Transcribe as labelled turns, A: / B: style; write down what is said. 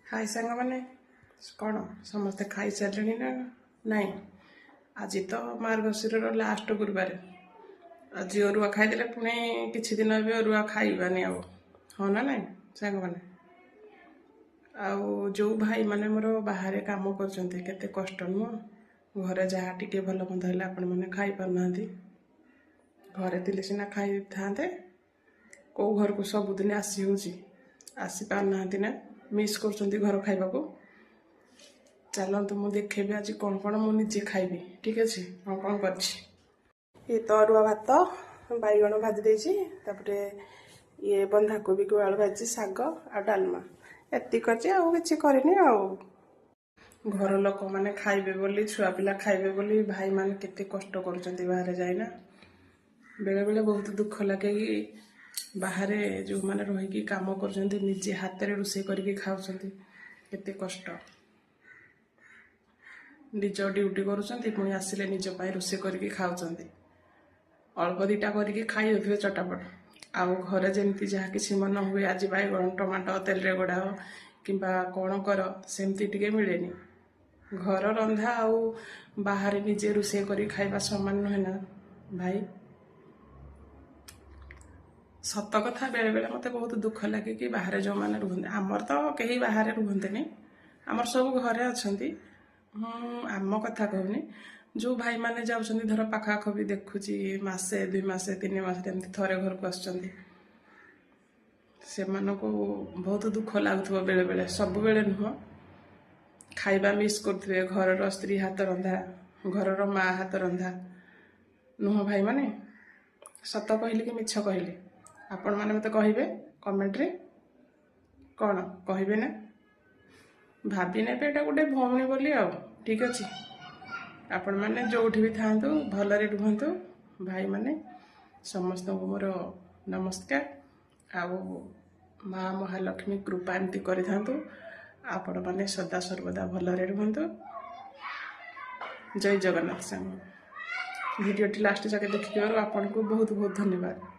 A: हाय सांग मैंने कौन समस्ते खाई सारे ना नाई आज तो मार्गशीर लास्ट गुरुवार आज अरुआ खाईदे पुणी किसी दिन भी अरुआ खाइबानी आउ हाँ ना नाई सांग मैंने आउ जो भाई माने मोर बाहर काम करते कष्ट नुह घरे जहाँ टी भल मंद है आपण मैंने खाई पारना घरे थे सीना खाई था कौ घर को सबुदिन आसी आसी पारना ना मिस कर घर खाइबा को चलतु मु देखेबी आज कौन कौन मु निजे खाइबी ठीक अच्छे हाँ कौन कर ये तो अरुआ भात बैगण भाजी देछि तापरे ये बंधाकोबी को आलू भाजी शाग आ डालमा एति करछि आ किछि करिनि आ घर लोक माने खाइबे बोली छुआ पिला खाइबे बोली भाई माने केते कष्ट करूछंती बाहर जाइना बेले बेले बहुत दुख लगे कि बाहर जो मैंने रही काम कर निजे हाथ में रोषे करके खाऊँच केते कष्ट निज ड्यूटी करुँच आसिले निज रोषे करके खाऊँच अल्प दीटा करके खाई दे चटापट आउ घरे जमी जहाँ कि मन हुए आज बैगण टमाटो तेल रे गोड़ा कि कौन कर सेमती टिके मिलेनी घर रंधा आउ बाहर निजे रोषे कर खाइबा समान नुहे ना भाई सत कथा बेले बेले मत बहुत दुख लगे कि बाहर जो मैंने रुहते आमर तो कहीं बाहर रुहते आमर सब घरे अच्छा आम कथा कहूनी जो भाई माने जाऊँ धर पाखाख भी देखुची मसे 2 मास 3 मास थरे घर को आसुँच से बहुत दुख लगुव बेले बेले सब बेले नुह खाइबा मिस करुवे घर स्त्री हाथ रंधा घर माँ हाथ रंधा नुह भाई माने सत कहली कि मिछ कहली आपण मैंने मत कहे कमेंट रे कौन कहे ना भाभी ने पे गोटे भौणी बोली आ ठीक अच्छे आपण मैंने जो भी था भलरे रुहतु भाई माने समस्त मोर नमस्कार आउ माँ महालक्ष्मी कृपा एमती करूँ आपण मैंने सदा सर्वदा भलरे रुहतु जय जगन्नाथ सांग वीडियो लास्ट जाके देखिबार आपन को बहुत बहुत धन्यवाद।